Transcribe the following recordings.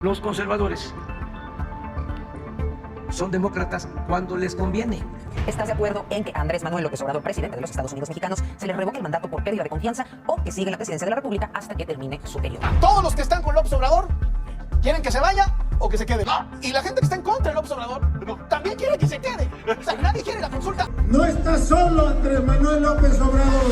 Los conservadores son demócratas cuando les conviene. ¿Estás de acuerdo en que a Andrés Manuel López Obrador, presidente de los Estados Unidos mexicanos, se le revoque el mandato por pérdida de confianza o que siga en la presidencia de la República hasta que termine su periodo? Todos los que están con López Obrador quieren que se vaya o que se quede. Y la gente que está en contra de López Obrador también quiere que se quede. O sea, nadie quiere la consulta. No está solo Andrés Manuel López Obrador.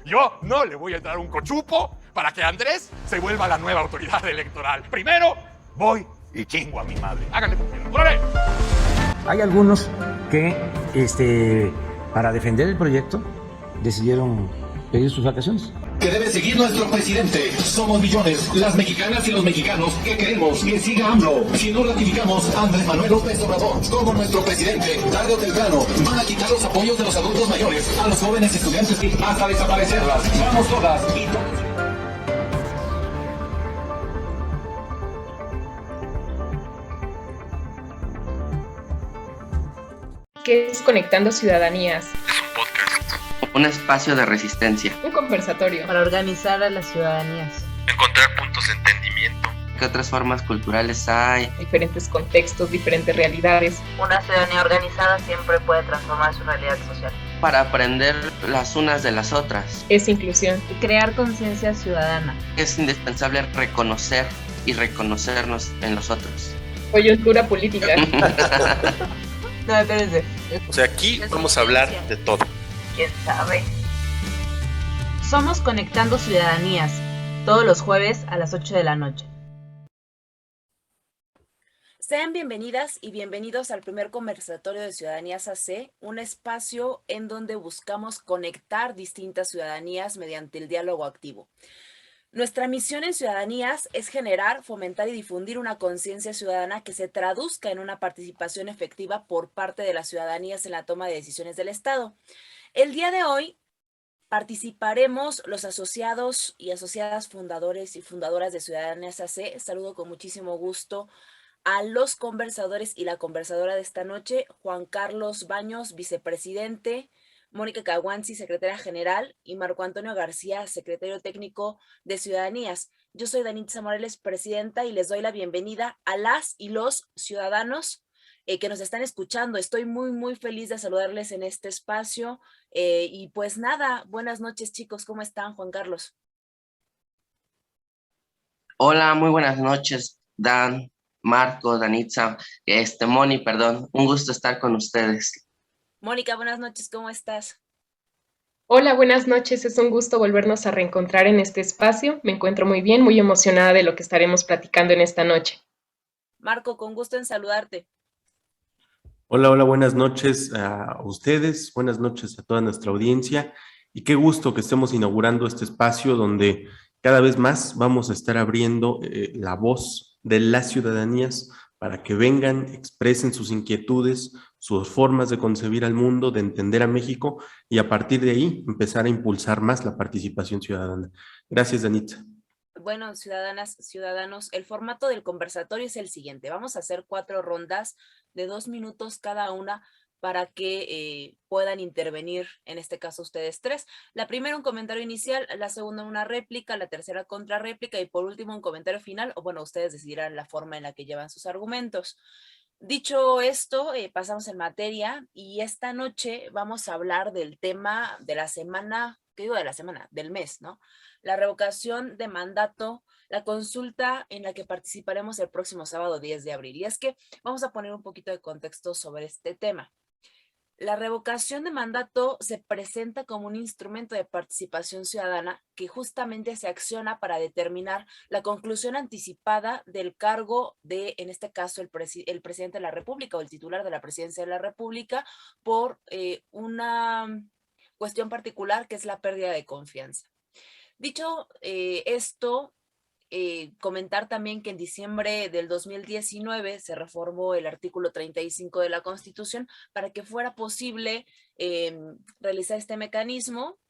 Yo no le voy a dar un cochupo para que Andrés se vuelva la nueva autoridad electoral. Primero voy y chingo a mi madre. Háganle confianza. ¡Órale! Hay algunos que, para defender el proyecto, decidieron pedir sus vacaciones. Que debe seguir nuestro presidente. Somos millones, las mexicanas y los mexicanos que queremos que siga AMLO. Si no ratificamos a Andrés Manuel López Obrador como nuestro presidente, tarde o temprano van a quitar los apoyos de los adultos mayores, a los jóvenes estudiantes y hasta desaparecerlas. Vamos todas y todos. ¿Qué es Conectando Ciudadanías? Un espacio de resistencia. Un conversatorio para organizar a las ciudadanías. Encontrar puntos de entendimiento. ¿Qué otras formas culturales hay? Diferentes contextos, diferentes realidades. Una ciudadanía organizada siempre puede transformar su realidad social. Para aprender las unas de las otras. Es inclusión. Y crear conciencia ciudadana. Es indispensable reconocer y reconocernos en los otros. Coyuntura política. No, espérense. O sea, aquí vamos a hablar de todo. ¿Quién sabe? Somos Conectando Ciudadanías, todos los jueves a las 8 de la noche. Sean bienvenidas y bienvenidos al primer conversatorio de Ciudadanías AC, un espacio en donde buscamos conectar distintas ciudadanías mediante el diálogo activo. Nuestra misión en Ciudadanías es generar, fomentar y difundir una conciencia ciudadana que se traduzca en una participación efectiva por parte de las ciudadanías en la toma de decisiones del Estado. El día de hoy participaremos los asociados y asociadas fundadores y fundadoras de Ciudadanías AC. Saludo con muchísimo gusto a los conversadores y la conversadora de esta noche, Juan Carlos Baños, vicepresidente, Mónica Caguanzi, secretaria general, y Marco Antonio García, secretario técnico de Ciudadanías. Yo soy Danitza Morales, presidenta, y les doy la bienvenida a las y los ciudadanos que nos están escuchando. Estoy muy feliz de saludarles en este espacio. Y pues nada, buenas noches chicos, ¿cómo están, Juan Carlos? Hola, muy buenas noches, Dan, Marco, Danitza, Moni, perdón. Un gusto estar con ustedes. Mónica, buenas noches, ¿cómo estás? Hola, buenas noches, es un gusto volvernos a reencontrar en este espacio. Me encuentro muy bien, muy emocionada de lo que estaremos platicando en esta noche. Marco, con gusto en saludarte. Hola, buenas noches a ustedes, buenas noches a toda nuestra audiencia y qué gusto que estemos inaugurando este espacio donde cada vez más vamos a estar abriendo la voz de las ciudadanías para que vengan, expresen sus inquietudes, sus formas de concebir al mundo, de entender a México y a partir de ahí empezar a impulsar más la participación ciudadana. Gracias, Danitza. Bueno, ciudadanas, ciudadanos, el formato del conversatorio es el siguiente. Vamos a hacer 4 rondas de 2 minutos cada una para que puedan intervenir, en este caso ustedes 3. La primera un comentario inicial, la segunda una réplica, la tercera contrarréplica y por último un comentario final, o bueno, ustedes decidirán la forma en la que llevan sus argumentos. Dicho esto, pasamos en materia y esta noche vamos a hablar del tema de la semana, ¿qué digo de la semana? Del mes, ¿no? La revocación de mandato, la consulta en la que participaremos el próximo sábado 10 de abril. Y es que vamos a poner un poquito de contexto sobre este tema. La revocación de mandato se presenta como un instrumento de participación ciudadana que justamente se acciona para determinar la conclusión anticipada del cargo de, en este caso, el presidente de la República o el titular de la presidencia de la República por una cuestión particular que es la pérdida de confianza. Dicho esto, comentar también que en diciembre del 2019 se reformó el artículo 35 de la Constitución para que fuera posible realizar este mecanismo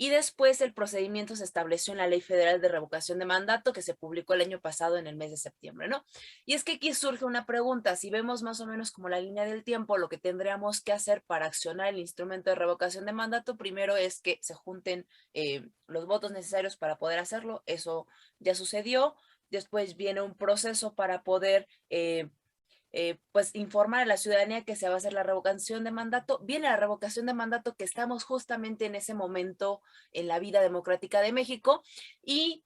y después el procedimiento se estableció en la Ley Federal de Revocación de Mandato que se publicó el año pasado en el mes de septiembre, ¿no? Y es que aquí surge una pregunta, si vemos más o menos como la línea del tiempo, lo que tendríamos que hacer para accionar el instrumento de revocación de mandato, primero es que se junten los votos necesarios para poder hacerlo, eso ya sucedió. Después viene un proceso para poder pues informar a la ciudadanía que se va a hacer la revocación de mandato. Viene la revocación de mandato, que estamos justamente en ese momento en la vida democrática de México, y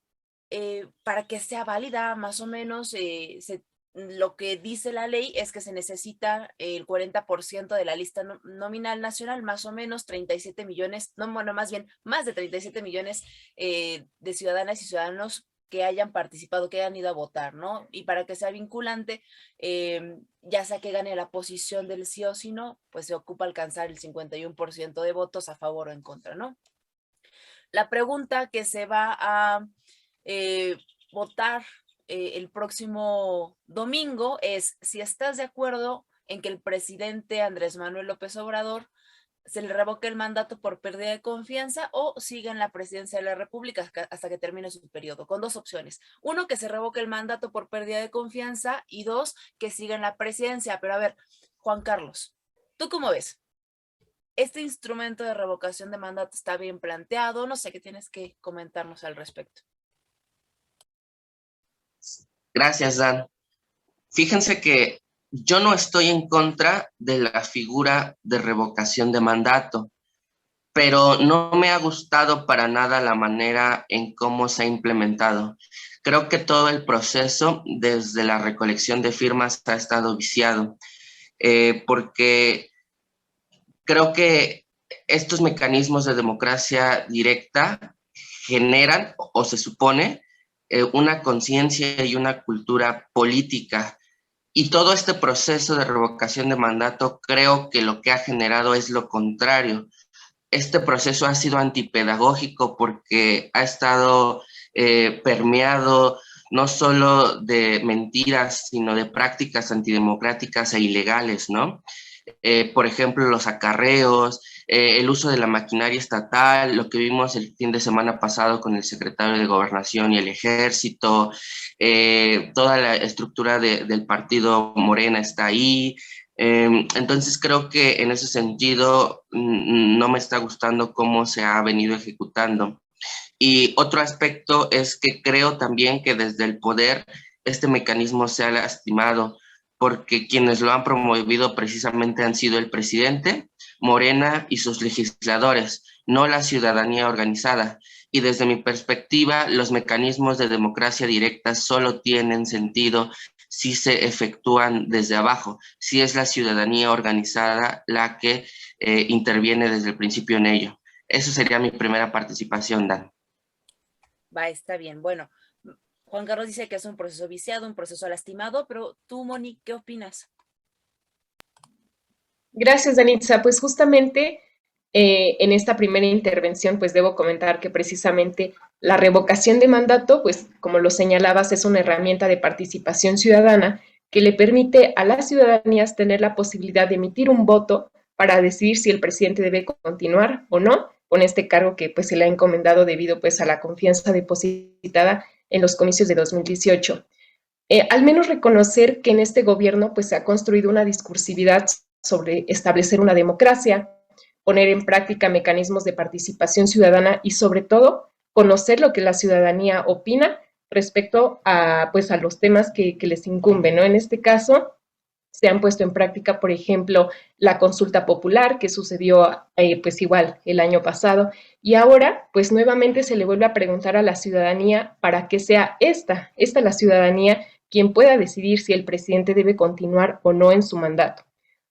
para que sea válida más o menos lo que dice la ley es que se necesita el 40% de la lista nominal nacional, más o menos 37 millones, no, bueno, más bien más de 37 millones de ciudadanas y ciudadanos que hayan participado, que hayan ido a votar, ¿no? Y para que sea vinculante, ya sea que gane la posición del sí o sí no, pues se ocupa alcanzar el 51% de votos a favor o en contra, ¿no? La pregunta que se va a votar el próximo domingo es si estás de acuerdo en que el presidente Andrés Manuel López Obrador se le revoque el mandato por pérdida de confianza o siga en la presidencia de la República hasta que termine su periodo, con dos opciones. Uno, que se revoque el mandato por pérdida de confianza, y dos, que siga en la presidencia. Pero a ver, Juan Carlos, ¿tú cómo ves? ¿Este instrumento de revocación de mandato está bien planteado? No sé, ¿qué tienes que comentarnos al respecto? Gracias, Dan. Fíjense que yo no estoy en contra de la figura de revocación de mandato, pero no me ha gustado para nada la manera en cómo se ha implementado. Creo que todo el proceso, desde la recolección de firmas, ha estado viciado, porque creo que estos mecanismos de democracia directa generan, o se supone, una conciencia y una cultura política. Y todo este proceso de revocación de mandato creo que lo que ha generado es lo contrario. Este proceso ha sido antipedagógico porque ha estado permeado no solo de mentiras, sino de prácticas antidemocráticas e ilegales, ¿no? Por ejemplo, los acarreos, el uso de la maquinaria estatal, lo que vimos el fin de semana pasado con el secretario de Gobernación y el Ejército, toda la estructura del partido Morena está ahí. Entonces creo que en ese sentido no me está gustando cómo se ha venido ejecutando. Y otro aspecto es que creo también que desde el poder este mecanismo se ha lastimado, porque quienes lo han promovido precisamente han sido el presidente, Morena y sus legisladores, no la ciudadanía organizada. Y desde mi perspectiva, los mecanismos de democracia directa solo tienen sentido si se efectúan desde abajo, si es la ciudadanía organizada la que interviene desde el principio en ello. Eso sería mi primera participación, Dan. Va, está bien. Bueno, Juan Carlos dice que es un proceso viciado, un proceso lastimado, pero tú, Moni, ¿qué opinas? Gracias, Danitza. Pues justamente en esta primera intervención, pues debo comentar que precisamente la revocación de mandato, pues como lo señalabas, es una herramienta de participación ciudadana que le permite a las ciudadanías tener la posibilidad de emitir un voto para decidir si el presidente debe continuar o no con este cargo que pues se le ha encomendado debido pues a la confianza depositada en los comicios de 2018. Al menos reconocer que en este gobierno pues se ha construido una discursividad sobre establecer una democracia, poner en práctica mecanismos de participación ciudadana y sobre todo conocer lo que la ciudadanía opina respecto a, pues, a los temas que les incumben, ¿no? En este caso se han puesto en práctica, por ejemplo, la consulta popular que sucedió pues igual el año pasado, y ahora pues nuevamente se le vuelve a preguntar a la ciudadanía para que sea esta la ciudadanía quien pueda decidir si el presidente debe continuar o no en su mandato.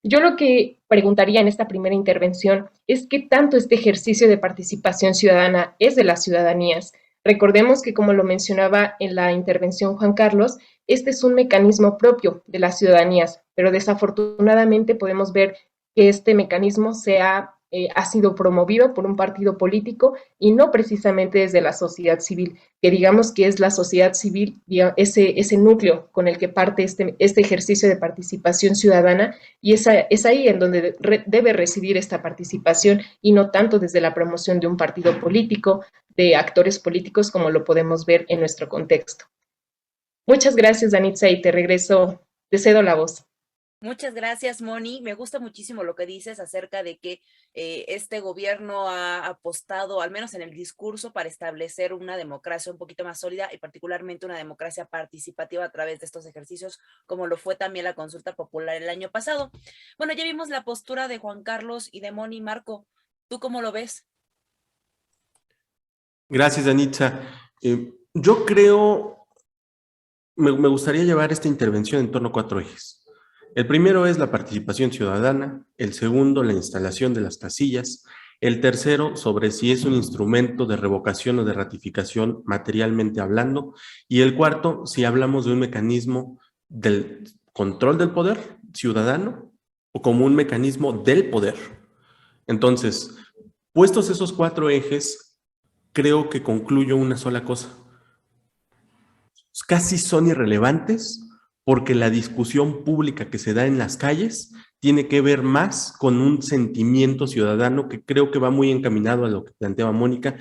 Yo lo que preguntaría en esta primera intervención es qué tanto este ejercicio de participación ciudadana es de las ciudadanías. Recordemos que, como lo mencionaba en la intervención Juan Carlos, este es un mecanismo propio de las ciudadanías, pero desafortunadamente podemos ver que este mecanismo se ha ha sido promovido por un partido político y no precisamente desde la sociedad civil, que digamos que es la sociedad civil, ese núcleo con el que parte este ejercicio de participación ciudadana, y es ahí en donde debe residir esta participación y no tanto desde la promoción de un partido político, de actores políticos como lo podemos ver en nuestro contexto. Muchas gracias, Danitza, y te cedo la voz. Muchas gracias, Moni. Me gusta muchísimo lo que dices acerca de que este gobierno ha apostado, al menos en el discurso, para establecer una democracia un poquito más sólida y particularmente una democracia participativa a través de estos ejercicios, como lo fue también la consulta popular el año pasado. Bueno, ya vimos la postura de Juan Carlos y de Moni. Marco, ¿tú cómo lo ves? Gracias, Danitza. Yo creo, me gustaría llevar esta intervención en torno a 4 ejes. El primero es la participación ciudadana, el segundo, la instalación de las casillas, el tercero, sobre si es un instrumento de revocación o de ratificación materialmente hablando, y el cuarto, si hablamos de un mecanismo del control del poder ciudadano o como un mecanismo del poder. Entonces, puestos esos 4 ejes, creo que concluyo una sola cosa. Casi son irrelevantes, porque la discusión pública que se da en las calles tiene que ver más con un sentimiento ciudadano que creo que va muy encaminado a lo que planteaba Mónica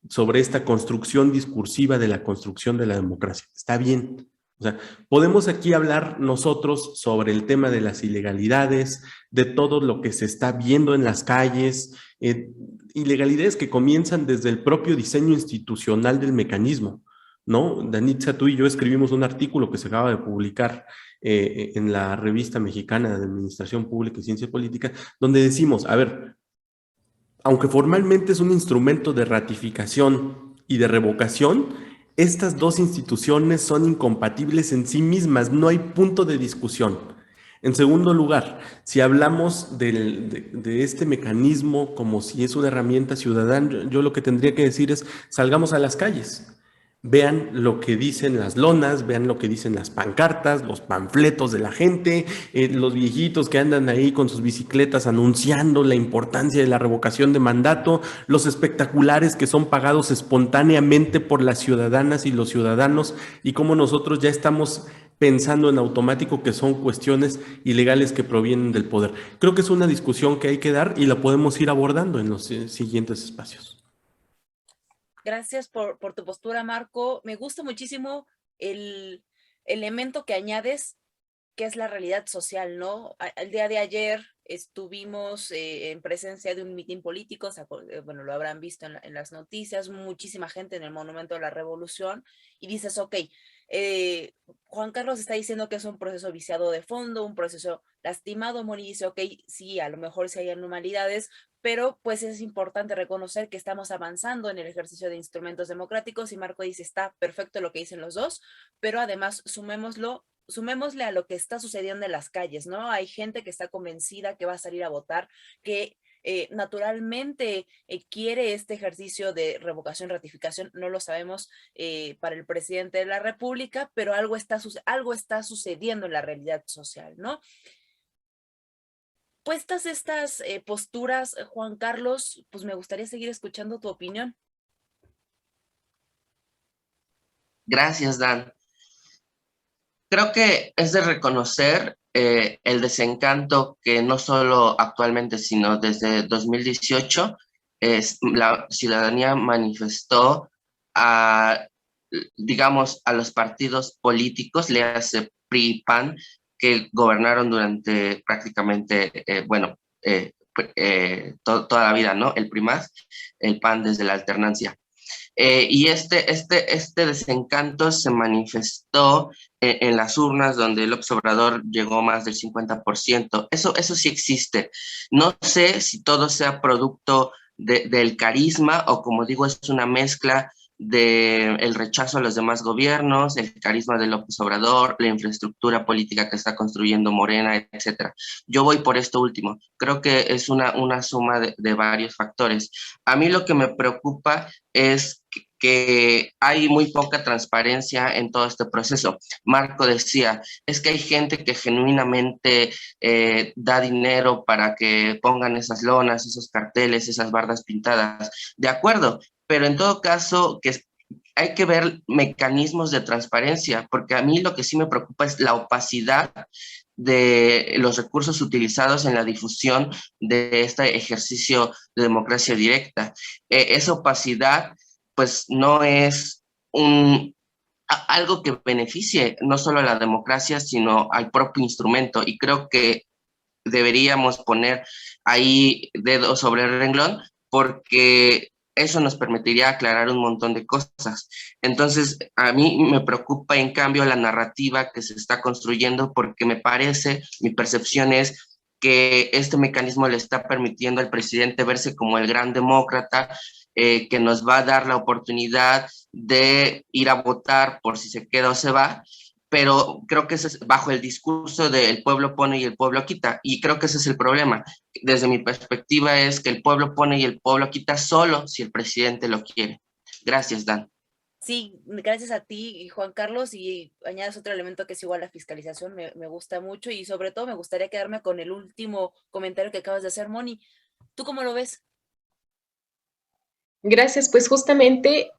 sobre esta construcción discursiva de la construcción de la democracia. Está bien. O sea, podemos aquí hablar nosotros sobre el tema de las ilegalidades, de todo lo que se está viendo en las calles, ilegalidades que comienzan desde el propio diseño institucional del mecanismo, ¿no? Danitza, tú y yo escribimos un artículo que se acaba de publicar en la revista mexicana de Administración Pública y Ciencia Política, donde decimos, a ver, aunque formalmente es un instrumento de ratificación y de revocación, estas dos instituciones son incompatibles en sí mismas, no hay punto de discusión. En segundo lugar, si hablamos de este mecanismo como si es una herramienta ciudadana, yo lo que tendría que decir es, salgamos a las calles. Vean lo que dicen las lonas, vean lo que dicen las pancartas, los panfletos de la gente, los viejitos que andan ahí con sus bicicletas anunciando la importancia de la revocación de mandato, los espectaculares que son pagados espontáneamente por las ciudadanas y los ciudadanos, y cómo nosotros ya estamos pensando en automático que son cuestiones ilegales que provienen del poder. Creo que es una discusión que hay que dar y la podemos ir abordando en los siguientes espacios. Gracias por tu postura, Marco. Me gusta muchísimo el elemento que añades, que es la realidad social, ¿no? El día de ayer estuvimos en presencia de un mitin político, bueno, lo habrán visto en las noticias, muchísima gente en el Monumento de la Revolución, y dices, ok, Juan Carlos está diciendo que es un proceso viciado de fondo, un proceso lastimado. Moni dice, ok, sí, a lo mejor sí hay anormalidades, pero pues es importante reconocer que estamos avanzando en el ejercicio de instrumentos democráticos, y Marco dice, está perfecto lo que dicen los dos, pero además sumémosle a lo que está sucediendo en las calles, ¿no? Hay gente que está convencida que va a salir a votar, que naturalmente quiere este ejercicio de revocación, ratificación, no lo sabemos para el presidente de la República, pero algo está sucediendo en la realidad social, ¿no? Puestas estas posturas, Juan Carlos, pues me gustaría seguir escuchando tu opinión. Gracias, Dan. Creo que es de reconocer el desencanto que no solo actualmente, sino desde 2018, la ciudadanía manifestó digamos, a los partidos políticos, le hace PRI y PAN, que gobernaron durante prácticamente, toda la vida, ¿no? El PRI más, el PAN desde la alternancia. Y este desencanto se manifestó en las urnas, donde López Obrador llegó más del 50%. Eso sí existe. No sé si todo sea producto del carisma o, como digo, es una mezcla del rechazo a los demás gobiernos, el carisma de López Obrador, la infraestructura política que está construyendo Morena, etcétera. Yo voy por esto último. Creo que es una suma de varios factores. A mí lo que me preocupa es que hay muy poca transparencia en todo este proceso. Marco decía, es que hay gente que genuinamente da dinero para que pongan esas lonas, esos carteles, esas bardas pintadas. De acuerdo, pero en todo caso que hay que ver mecanismos de transparencia, porque a mí lo que sí me preocupa es la opacidad de los recursos utilizados en la difusión de este ejercicio de democracia directa. Esa opacidad pues no es algo que beneficie no solo a la democracia, sino al propio instrumento. Y creo que deberíamos poner ahí dedo sobre el renglón, porque eso nos permitiría aclarar un montón de cosas. Entonces, a mí me preocupa, en cambio, la narrativa que se está construyendo, porque me parece, mi percepción es que este mecanismo le está permitiendo al presidente verse como el gran demócrata, que nos va a dar la oportunidad de ir a votar por si se queda o se va, pero creo que ese es bajo el discurso de el pueblo pone y el pueblo quita, y creo que ese es el problema. Desde mi perspectiva es que el pueblo pone y el pueblo quita solo si el presidente lo quiere. Gracias, Dan. Sí, gracias a ti, Juan Carlos, y añades otro elemento que es igual la fiscalización, me gusta mucho, y sobre todo me gustaría quedarme con el último comentario que acabas de hacer, Moni. ¿Tú cómo lo ves? Gracias, pues justamente,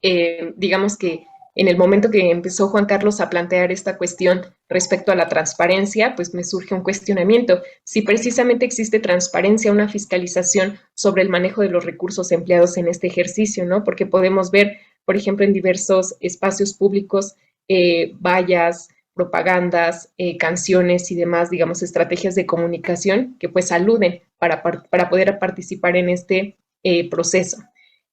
digamos que en el momento que empezó Juan Carlos a plantear esta cuestión respecto a la transparencia, pues me surge un cuestionamiento. Si precisamente existe transparencia, una fiscalización sobre el manejo de los recursos empleados en este ejercicio, ¿no? Porque podemos ver, por ejemplo, en diversos espacios públicos, vallas, propagandas, canciones y demás, digamos, estrategias de comunicación que pues aluden para poder participar en este proceso.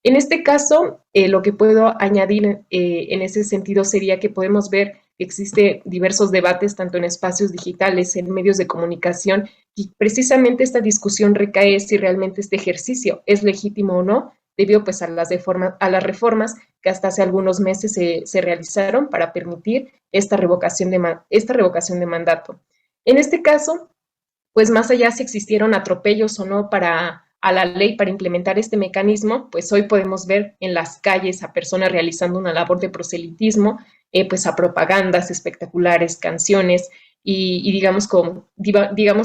En este caso, lo que puedo añadir en ese sentido sería que podemos ver que existen diversos debates, tanto en espacios digitales, en medios de comunicación, y precisamente esta discusión recae si realmente este ejercicio es legítimo o no, debido pues a las reformas que hasta hace algunos meses se realizaron para permitir esta revocación de mandato. En este caso, pues más allá si existieron atropellos o no a la ley para implementar este mecanismo, pues hoy podemos ver en las calles a personas realizando una labor de proselitismo, pues a propagandas espectaculares, canciones y digamos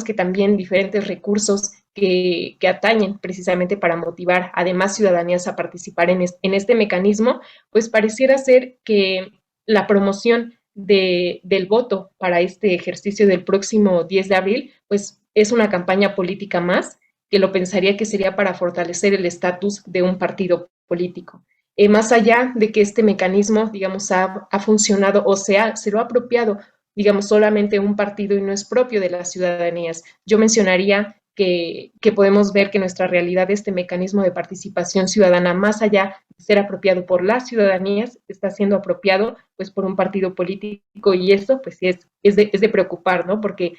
que también diferentes recursos que atañen precisamente para motivar a demás ciudadanías a participar en este mecanismo, pues pareciera ser que la promoción del voto para este ejercicio del próximo 10 de abril, pues es una campaña política más, que lo pensaría que sería para fortalecer el estatus de un partido político. Más allá de que este mecanismo, digamos, ha funcionado o se lo ha apropiado, digamos, solamente un partido y no es propio de las ciudadanías. Yo mencionaría que podemos ver que nuestra realidad, este mecanismo de participación ciudadana, más allá de ser apropiado por las ciudadanías, está siendo apropiado pues por un partido político, y esto pues es de preocupar, ¿no? Porque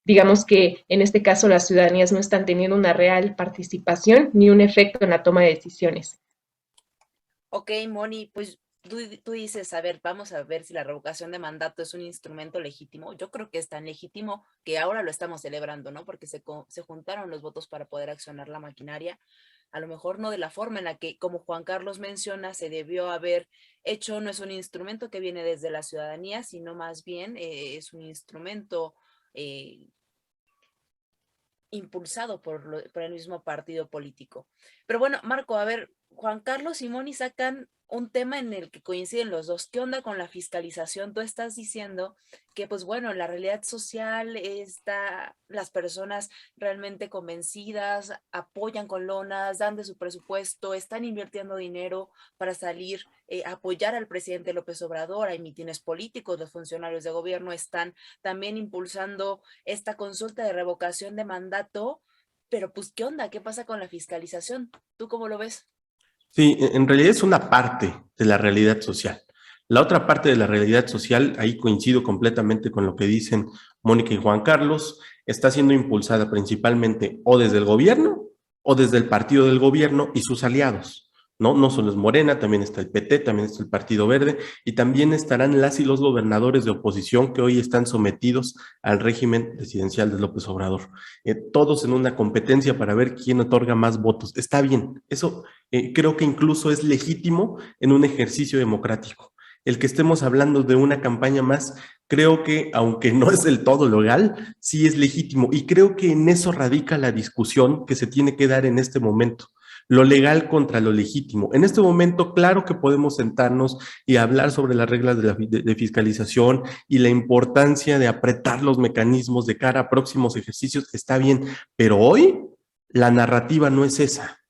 digamos que en este caso las ciudadanías no están teniendo una real participación ni un efecto en la toma de decisiones. Ok, Moni, pues tú dices, a ver, vamos a ver si la revocación de mandato es un instrumento legítimo. Yo creo que es tan legítimo que ahora lo estamos celebrando, ¿no? Porque se juntaron los votos para poder accionar la maquinaria. A lo mejor no de la forma en la que, como Juan Carlos menciona, se debió haber hecho. No es un instrumento que viene desde la ciudadanía, sino más bien es un instrumento impulsado por el mismo partido político. Pero bueno, Marco, a ver, Juan Carlos y Moni sacan un tema en el que coinciden los dos. ¿Qué onda con la fiscalización? Tú estás diciendo que, pues bueno, en la realidad social las personas realmente convencidas, apoyan con lonas, dan de su presupuesto, están invirtiendo dinero para salir a apoyar al presidente López Obrador. Hay mítines políticos, los funcionarios de gobierno están también impulsando esta consulta de revocación de mandato, pero pues, ¿qué onda? ¿Qué pasa con la fiscalización? ¿Tú cómo lo ves? Sí, en realidad es una parte de la realidad social. La otra parte de la realidad social, ahí coincido completamente con lo que dicen Mónica y Juan Carlos, está siendo impulsada principalmente o desde el gobierno o desde el partido del gobierno y sus aliados, ¿no? No solo es Morena, también está el PT, también está el Partido Verde, y también estarán las y los gobernadores de oposición que hoy están sometidos al régimen presidencial de López Obrador. Todos en una competencia para ver quién otorga más votos. Está bien, eso creo que incluso es legítimo en un ejercicio democrático. El que estemos hablando de una campaña más, creo que, aunque no es del todo legal, sí es legítimo, y creo que en eso radica la discusión que se tiene que dar en este momento. Lo legal contra lo legítimo. En este momento, claro que podemos sentarnos y hablar sobre las reglas de fiscalización y la importancia de apretar los mecanismos de cara a próximos ejercicios, está bien, pero hoy la narrativa no es esa.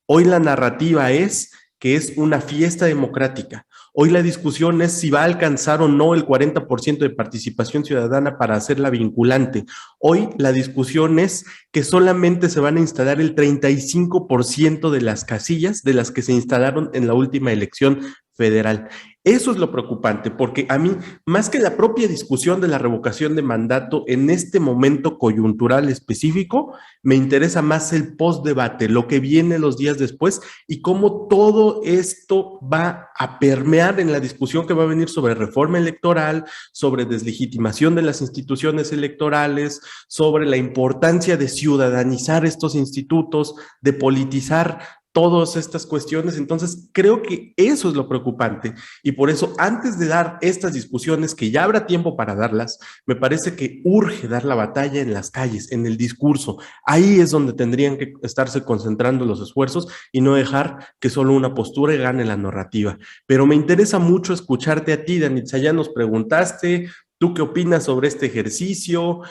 Hoy la narrativa es que es una fiesta democrática. Hoy la discusión es si va a alcanzar o no el 40% de participación ciudadana para hacerla vinculante. Hoy la discusión es que solamente se van a instalar el 35% de las casillas de las que se instalaron en la última elección federal. Eso es lo preocupante, porque a mí, más que la propia discusión de la revocación de mandato en este momento coyuntural específico, me interesa más el postdebate, lo que viene los días después y cómo todo esto va a permear en la discusión que va a venir sobre reforma electoral, sobre deslegitimación de las instituciones electorales, sobre la importancia de ciudadanizar estos institutos, de politizar todas estas cuestiones. Entonces creo que eso es lo preocupante, y por eso, antes de dar estas discusiones, que ya habrá tiempo para darlas, me parece que urge dar la batalla en las calles, en el discurso. Ahí es donde tendrían que estarse concentrando los esfuerzos y no dejar que solo una postura gane la narrativa. Pero me interesa mucho escucharte a ti, Danitza. Ya nos preguntaste, ¿tú qué opinas sobre este ejercicio?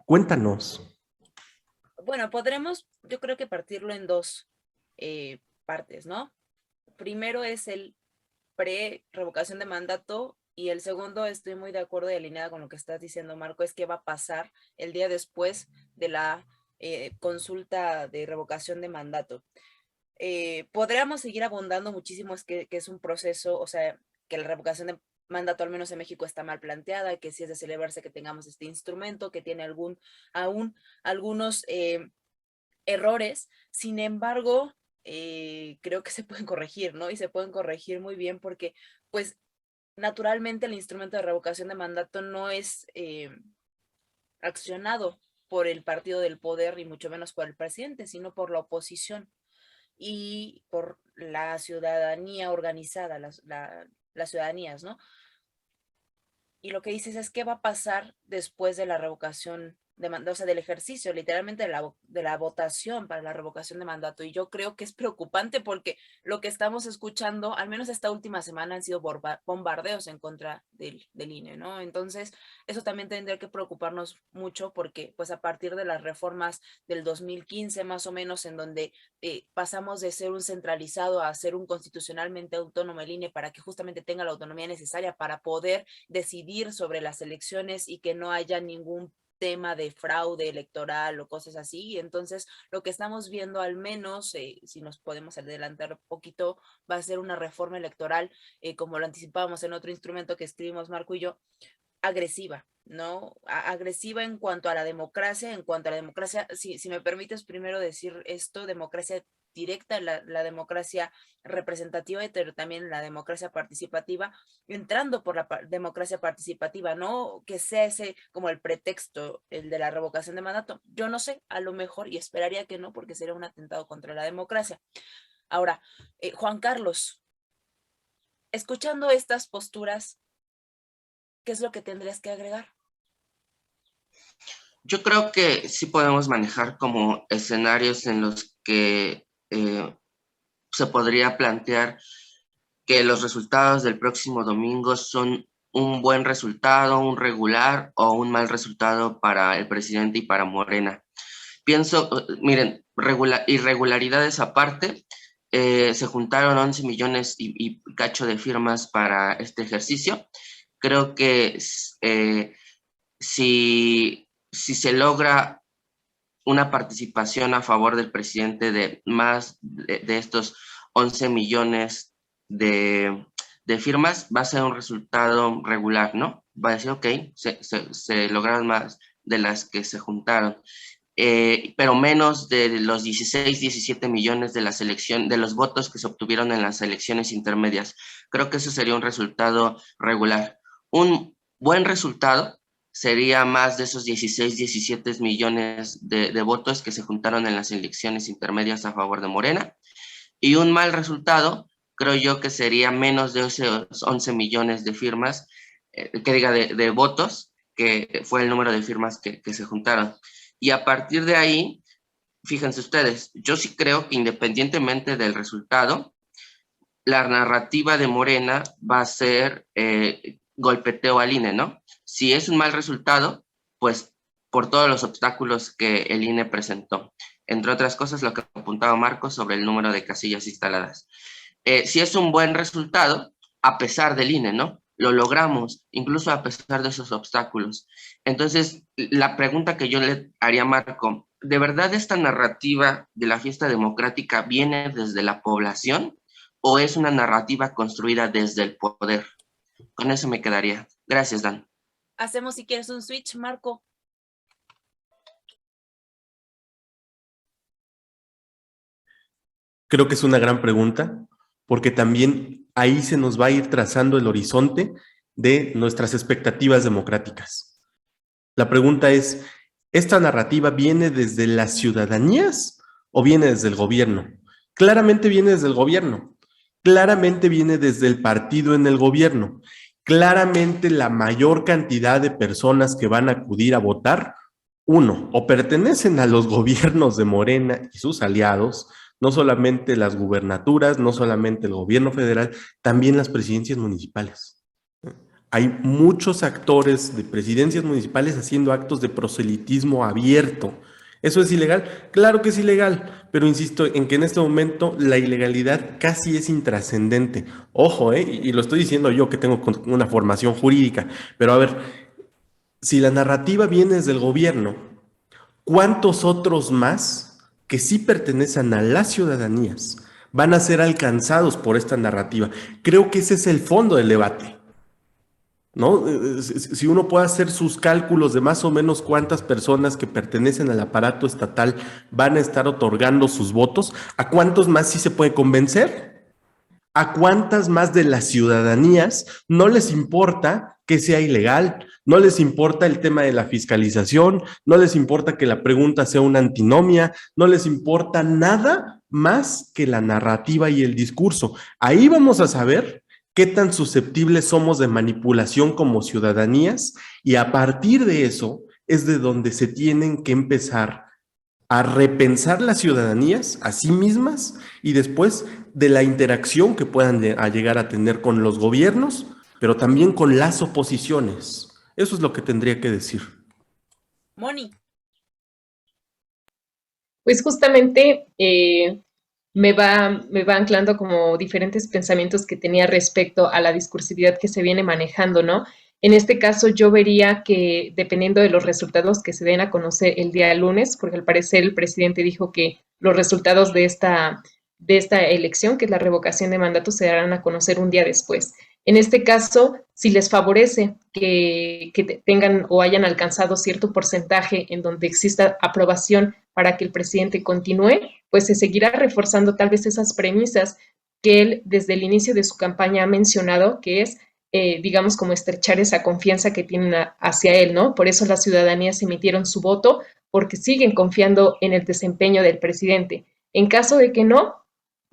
Cuéntanos. Bueno, podremos, yo creo que partirlo en dos partes, ¿no? Primero es el pre-revocación de mandato, y el segundo, estoy muy de acuerdo y alineada con lo que estás diciendo, Marco, es qué va a pasar el día después de la consulta de revocación de mandato. Podríamos seguir abundando muchísimo, es que es un proceso, o sea, que la revocación de mandato, al menos en México, está mal planteada, que sí es de celebrarse que tengamos este instrumento, que tiene aún algunos errores. Sin embargo, creo que se pueden corregir, ¿no? Y se pueden corregir muy bien porque, pues, naturalmente el instrumento de revocación de mandato no es accionado por el partido del poder y mucho menos por el presidente, sino por la oposición y por la ciudadanía organizada, las ciudadanías, ¿no? Y lo que dices es qué va a pasar después de la revocación de mandato, o sea, del ejercicio, literalmente de la votación para la revocación de mandato. Y yo creo que es preocupante porque lo que estamos escuchando, al menos esta última semana, han sido bombardeos en contra del INE, ¿no? Entonces, eso también tendría que preocuparnos mucho porque, pues, a partir de las reformas del 2015, más o menos, en donde pasamos de ser un centralizado a ser un constitucionalmente autónomo el INE para que justamente tenga la autonomía necesaria para poder decidir sobre las elecciones y que no haya ningún tema de fraude electoral o cosas así. Entonces, lo que estamos viendo, al menos, si nos podemos adelantar un poquito, va a ser una reforma electoral, como lo anticipábamos en otro instrumento que escribimos Marco y yo, agresiva, ¿no? Agresiva en cuanto a la democracia, si me permites primero decir esto, democracia directa, la democracia representativa, pero también la democracia participativa, entrando por la democracia participativa, no que sea ese como el pretexto, el de la revocación de mandato. Yo no sé, a lo mejor, y esperaría que no, porque sería un atentado contra la democracia. Ahora, Juan Carlos, escuchando estas posturas, ¿qué es lo que tendrías que agregar? Yo creo que sí podemos manejar como escenarios en los que se podría plantear que los resultados del próximo domingo son un buen resultado, un regular o un mal resultado para el presidente y para Morena. Pienso, miren, irregularidades aparte, se juntaron 11 millones y cacho de firmas para este ejercicio. Creo que si se logra una participación a favor del presidente de más de estos 11 millones de firmas, va a ser un resultado regular, ¿no? Va a decir, ok, se lograron más de las que se juntaron. pero menos de los 16, 17 millones de los votos que se obtuvieron en las elecciones intermedias. Creo que eso sería un resultado regular. Un buen resultado sería más de esos 16, 17 millones de votos que se juntaron en las elecciones intermedias a favor de Morena. Y un mal resultado, creo yo que sería menos de esos 11 millones de firmas, de votos, que fue el número de firmas que se juntaron. Y a partir de ahí, fíjense ustedes, yo sí creo que independientemente del resultado, la narrativa de Morena va a ser golpeteo al INE, ¿no? Si es un mal resultado, pues por todos los obstáculos que el INE presentó. Entre otras cosas, lo que apuntaba Marcos sobre el número de casillas instaladas. Si es un buen resultado, a pesar del INE, ¿no? Lo logramos, incluso a pesar de esos obstáculos. Entonces, la pregunta que yo le haría a Marco, ¿de verdad esta narrativa de la fiesta democrática viene desde la población o es una narrativa construida desde el poder? Con eso me quedaría. Gracias, Dan. Hacemos, si quieres, un switch, Marco. Creo que es una gran pregunta, porque también ahí se nos va a ir trazando el horizonte de nuestras expectativas democráticas. La pregunta es, ¿esta narrativa viene desde las ciudadanías o viene desde el gobierno? Claramente viene desde el gobierno, claramente viene desde el partido en el gobierno, claramente la mayor cantidad de personas que van a acudir a votar, uno, o pertenecen a los gobiernos de Morena y sus aliados, no solamente las gubernaturas, no solamente el gobierno federal, también las presidencias municipales. Hay muchos actores de presidencias municipales haciendo actos de proselitismo abierto. ¿Eso es ilegal? Claro que es ilegal, pero insisto en que en este momento la ilegalidad casi es intrascendente. Ojo, y lo estoy diciendo yo que tengo una formación jurídica, pero a ver, si la narrativa viene desde el gobierno, ¿cuántos otros más que sí pertenecen a las ciudadanías van a ser alcanzados por esta narrativa? Creo que ese es el fondo del debate, ¿no? Si uno puede hacer sus cálculos de más o menos cuántas personas que pertenecen al aparato estatal van a estar otorgando sus votos, ¿a cuántos más sí se puede convencer? ¿A cuántas más de las ciudadanías no les importa que sea ilegal? No les importa el tema de la fiscalización, no les importa que la pregunta sea una antinomia, no les importa nada más que la narrativa y el discurso. Ahí vamos a saber qué tan susceptibles somos de manipulación como ciudadanías, y a partir de eso es de donde se tienen que empezar a repensar las ciudadanías a sí mismas, y después de la interacción que puedan llegar a tener con los gobiernos, pero también con las oposiciones. Eso es lo que tendría que decir. Moni. Pues justamente me va anclando como diferentes pensamientos que tenía respecto a la discursividad que se viene manejando, ¿no? En este caso yo vería que dependiendo de los resultados que se den a conocer el día lunes, porque al parecer el presidente dijo que los resultados de esta elección, que es la revocación de mandato, se darán a conocer un día después. En este caso, si les favorece que tengan o hayan alcanzado cierto porcentaje en donde exista aprobación para que el presidente continúe, pues se seguirá reforzando tal vez esas premisas que él desde el inicio de su campaña ha mencionado, que es, digamos, como estrechar esa confianza que tienen hacia él, ¿no? Por eso las ciudadanías emitieron su voto, porque siguen confiando en el desempeño del presidente. En caso de que no,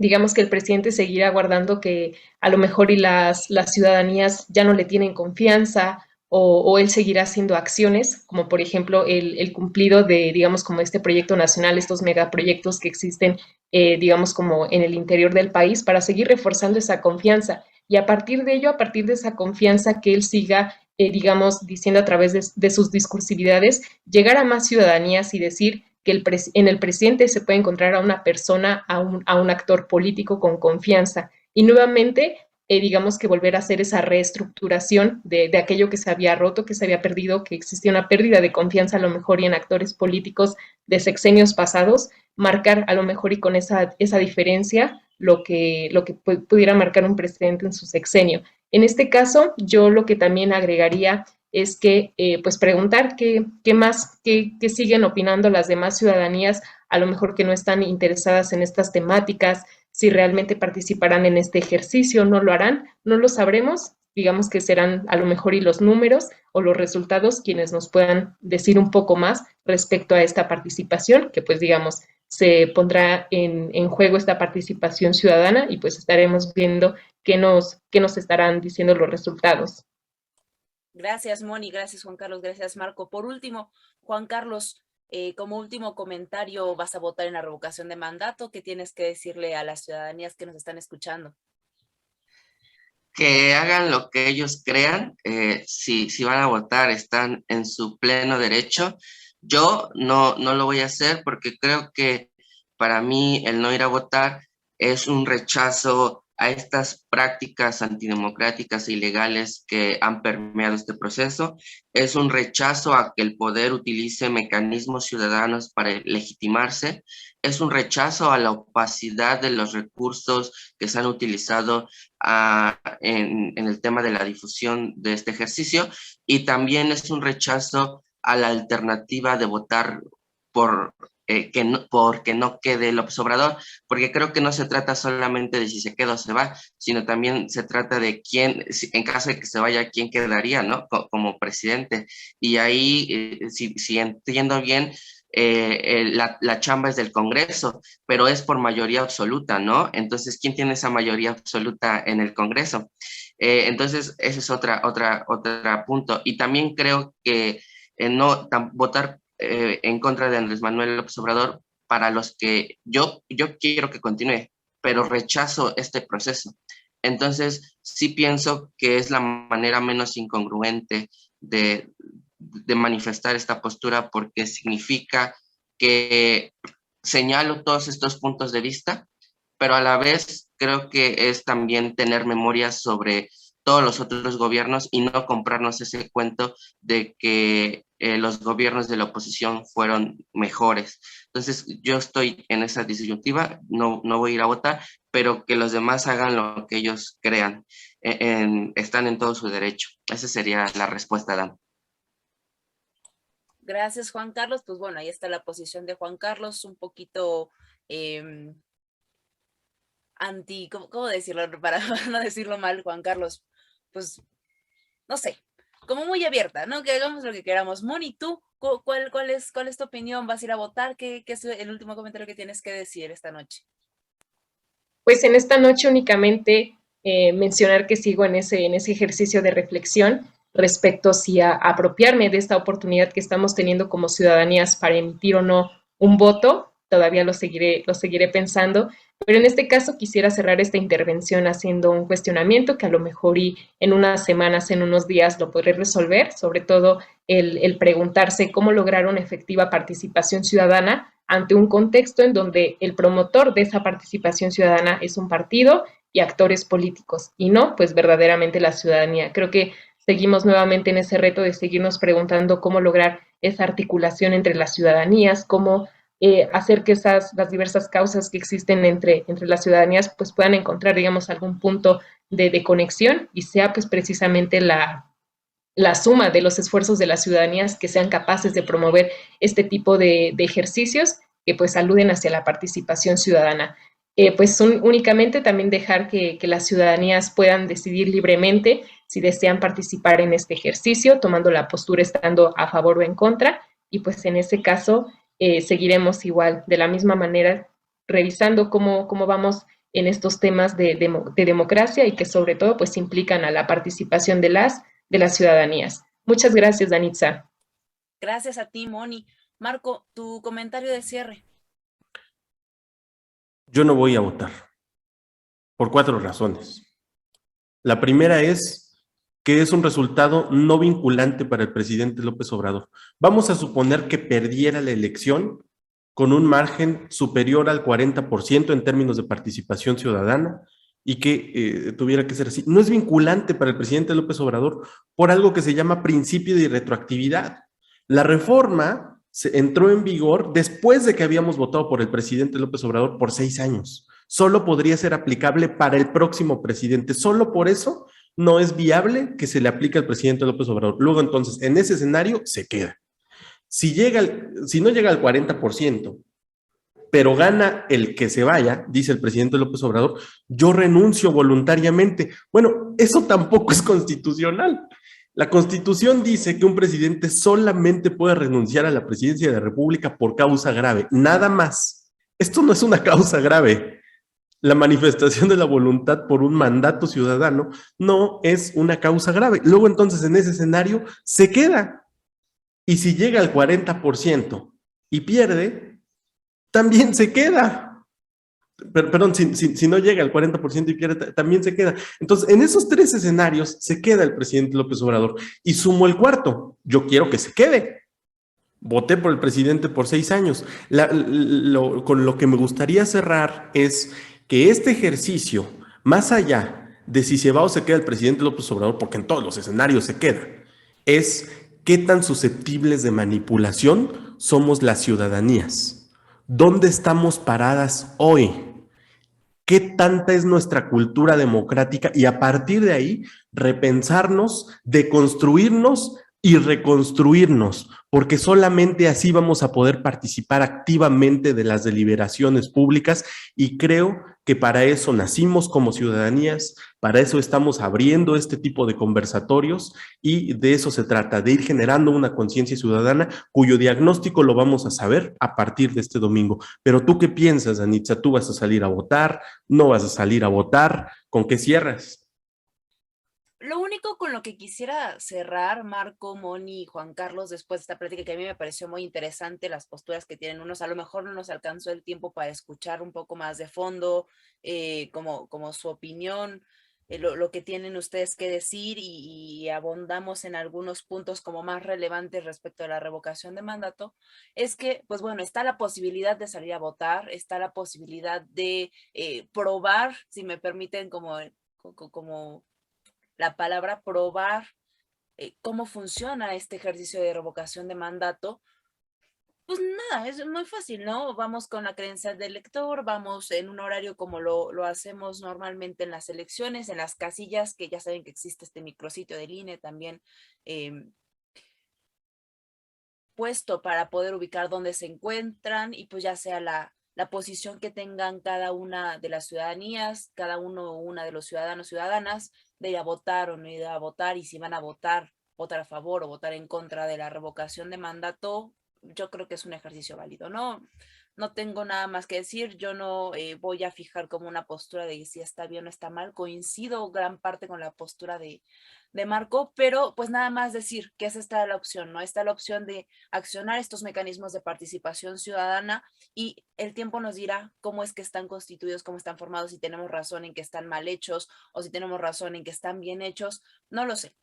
digamos que el presidente seguirá guardando que a lo mejor y las ciudadanías ya no le tienen confianza, o él seguirá haciendo acciones, como por ejemplo el cumplido de, digamos, como este proyecto nacional, estos megaproyectos que existen, digamos, como en el interior del país, para seguir reforzando esa confianza. Y a partir de ello, a partir de esa confianza que él siga, digamos, diciendo a través de sus discursividades, llegar a más ciudadanías y decir que en el presidente se puede encontrar a una persona, a un actor político con confianza. Y nuevamente, digamos que volver a hacer esa reestructuración de aquello que se había roto, que se había perdido, que existía una pérdida de confianza a lo mejor y en actores políticos de sexenios pasados, marcar a lo mejor y con esa diferencia lo que pudiera marcar un presidente en su sexenio. En este caso, yo lo que también agregaría es que pues preguntar qué más, qué siguen opinando las demás ciudadanías, a lo mejor que no están interesadas en estas temáticas, si realmente participarán en este ejercicio, no lo harán, no lo sabremos, digamos que serán a lo mejor y los números o los resultados quienes nos puedan decir un poco más respecto a esta participación, que pues digamos se pondrá en juego esta participación ciudadana y pues estaremos viendo qué nos estarán diciendo los resultados. Gracias, Moni, gracias, Juan Carlos, gracias, Marco. Por último, Juan Carlos, como último comentario, ¿vas a votar en la revocación de mandato? ¿Qué tienes que decirle a las ciudadanías que nos están escuchando? Que hagan lo que ellos crean, si van a votar están en su pleno derecho. Yo no lo voy a hacer porque creo que para mí el no ir a votar es un rechazo a estas prácticas antidemocráticas e ilegales que han permeado este proceso. Es un rechazo a que el poder utilice mecanismos ciudadanos para legitimarse. Es un rechazo a la opacidad de los recursos que se han utilizado en el tema de la difusión de este ejercicio. Y también es un rechazo a la alternativa de votar porque no quede López Obrador, porque creo que no se trata solamente de si se queda o se va, sino también se trata de quién, en caso de que se vaya, quién quedaría, ¿no? Como presidente. Y ahí, si entiendo bien, la chamba es del Congreso, pero es por mayoría absoluta, ¿no? Entonces, ¿quién tiene esa mayoría absoluta en el Congreso? Entonces, ese es otro punto. Y también creo que votar en contra de Andrés Manuel López Obrador, para los que yo quiero que continúe, pero rechazo este proceso. Entonces, sí pienso que es la manera menos incongruente de manifestar esta postura, porque significa que señalo todos estos puntos de vista, pero a la vez creo que es también tener memoria sobre todos los otros gobiernos y no comprarnos ese cuento de que los gobiernos de la oposición fueron mejores. Entonces, yo estoy en esa disyuntiva, no voy a ir a votar, pero que los demás hagan lo que ellos crean. Están en todo su derecho. Esa sería la respuesta, Dan. Gracias, Juan Carlos. Pues bueno, ahí está la posición de Juan Carlos, un poquito ¿cómo decirlo? Para no decirlo mal, Juan Carlos, pues, no sé, como muy abierta, ¿no? Que hagamos lo que queramos. Moni, ¿tú cuál es tu opinión? ¿Vas a ir a votar? ¿Qué es el último comentario que tienes que decir esta noche? Pues en esta noche únicamente mencionar que sigo en ese ejercicio de reflexión respecto si a apropiarme de esta oportunidad que estamos teniendo como ciudadanías para emitir o no un voto. Todavía lo seguiré pensando, pero en este caso quisiera cerrar esta intervención haciendo un cuestionamiento que a lo mejor y en unas semanas, en unos días lo podré resolver, sobre todo el preguntarse cómo lograr una efectiva participación ciudadana ante un contexto en donde el promotor de esa participación ciudadana es un partido y actores políticos, y no, pues verdaderamente la ciudadanía. Creo que seguimos nuevamente en ese reto de seguirnos preguntando cómo lograr esa articulación entre las ciudadanías, cómo hacer que las diversas causas que existen entre las ciudadanías pues puedan encontrar, digamos, algún punto de conexión y sea pues precisamente la suma de los esfuerzos de las ciudadanías que sean capaces de promover este tipo de ejercicios que pues aluden hacia la participación ciudadana. Pues únicamente también dejar que las ciudadanías puedan decidir libremente si desean participar en este ejercicio, tomando la postura estando a favor o en contra, y pues en ese caso seguiremos igual, de la misma manera, revisando cómo vamos en estos temas de democracia y que sobre todo pues implican a la participación de las ciudadanías. Muchas gracias, Danitza. Gracias a ti, Moni. Marco, tu comentario de cierre. Yo no voy a votar, por 4 razones. La primera es que es un resultado no vinculante para el presidente López Obrador. Vamos a suponer que perdiera la elección con un margen superior al 40% en términos de participación ciudadana y que tuviera que ser así. No es vinculante para el presidente López Obrador por algo que se llama principio de irretroactividad. La reforma entró en vigor después de que habíamos votado por el presidente López Obrador por 6 años. Solo podría ser aplicable para el próximo presidente. Solo por eso no es viable que se le aplique al presidente López Obrador. Luego, entonces, en ese escenario se queda. Si no llega al 40%, pero gana el que se vaya, dice el presidente López Obrador, yo renuncio voluntariamente. Bueno, eso tampoco es constitucional. La Constitución dice que un presidente solamente puede renunciar a la presidencia de la República por causa grave, nada más. Esto no es una causa grave. La manifestación de la voluntad por un mandato ciudadano no es una causa grave. Luego, entonces, en ese escenario, se queda. Y si llega al 40% y pierde, también se queda. Perdón, si no llega al 40% y pierde, también se queda. Entonces, en esos tres escenarios se queda el presidente López Obrador. Y sumo el cuarto, yo quiero que se quede. Voté por el presidente por 6 años. Con lo que me gustaría cerrar es que este ejercicio, más allá de si se va o se queda el presidente López Obrador, porque en todos los escenarios se queda, es qué tan susceptibles de manipulación somos las ciudadanías. ¿Dónde estamos paradas hoy? ¿Qué tanta es nuestra cultura democrática? Y a partir de ahí, repensarnos, deconstruirnos y reconstruirnos, porque solamente así vamos a poder participar activamente de las deliberaciones públicas, y creo que para eso nacimos como ciudadanías, para eso estamos abriendo este tipo de conversatorios, y de eso se trata, de ir generando una conciencia ciudadana cuyo diagnóstico lo vamos a saber a partir de este domingo. Pero ¿tú qué piensas, Danitza? ¿Tú vas a salir a votar? ¿No vas a salir a votar? ¿Con qué cierras? Lo único con lo que quisiera cerrar, Marco, Moni y Juan Carlos, después de esta plática que a mí me pareció muy interesante, las posturas que tienen unos, a lo mejor no nos alcanzó el tiempo para escuchar un poco más de fondo, como su opinión, lo que tienen ustedes que decir, y abondamos en algunos puntos como más relevantes respecto a la revocación de mandato. Es que, pues bueno, está la posibilidad de salir a votar, está la posibilidad de probar, si me permiten como la palabra probar cómo funciona este ejercicio de revocación de mandato. Pues nada, es muy fácil, ¿no? Vamos con la credencial del elector, vamos en un horario como lo hacemos normalmente en las elecciones, en las casillas, que ya saben que existe este micrositio del INE también puesto para poder ubicar dónde se encuentran, y pues ya sea la posición que tengan cada una de las ciudadanías, cada uno o una de los ciudadanos, ciudadanas, de ir a votar o no ir a votar, y si van a votar a favor o votar en contra de la revocación de mandato. Yo creo que es un ejercicio válido, ¿no? No tengo nada más que decir. Yo no voy a fijar como una postura de si está bien o está mal. Coincido gran parte con la postura de Marco, pero pues nada más decir que esa está la opción, ¿no? Está la opción de accionar estos mecanismos de participación ciudadana, y el tiempo nos dirá cómo es que están constituidos, cómo están formados, si tenemos razón en que están mal hechos o si tenemos razón en que están bien hechos, no lo sé.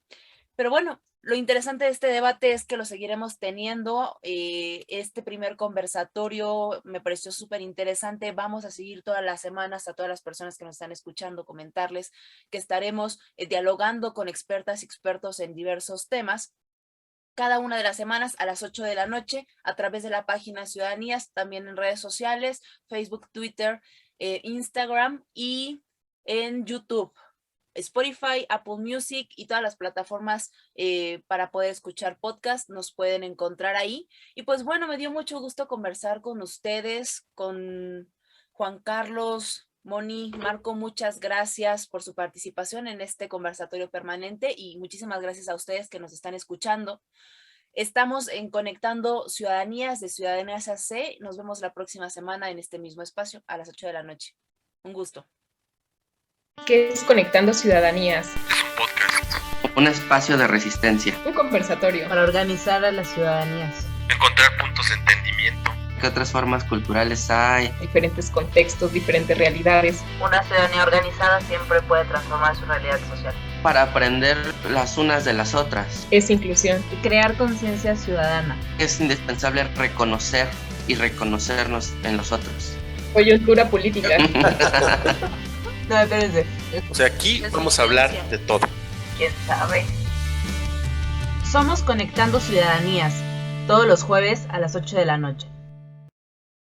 Pero bueno, lo interesante de este debate es que lo seguiremos teniendo. Este primer conversatorio me pareció súper interesante. Vamos a seguir todas las semanas, a todas las personas que nos están escuchando, comentarles que estaremos dialogando con expertas y expertos en diversos temas cada una de las semanas a las 8 de la noche a través de la página Ciudadanías, también en redes sociales, Facebook, Twitter, Instagram y en YouTube, Spotify, Apple Music y todas las plataformas para poder escuchar podcast. Nos pueden encontrar ahí. Y pues bueno, me dio mucho gusto conversar con ustedes, con Juan Carlos, Moni, Marco. Muchas gracias por su participación en este conversatorio permanente, y muchísimas gracias a ustedes que nos están escuchando. Estamos en Conectando Ciudadanías de Ciudadanías AC. Nos vemos la próxima semana en este mismo espacio a las 8 de la noche. Un gusto. ¿Qué es Conectando Ciudadanías? Es un podcast. Un espacio de resistencia. Un conversatorio. Para organizar a las ciudadanías. Encontrar puntos de entendimiento. ¿Qué otras formas culturales hay? Diferentes contextos, diferentes realidades. Una ciudadanía organizada siempre puede transformar su realidad social. Para aprender las unas de las otras. Es inclusión. Y crear conciencia ciudadana. Es indispensable reconocer y reconocernos en los otros. Coyuntura política. No, espérense. O sea, aquí vamos a hablar de todo. ¿Quién sabe? Somos Conectando Ciudadanías, todos los jueves a las 8 de la noche.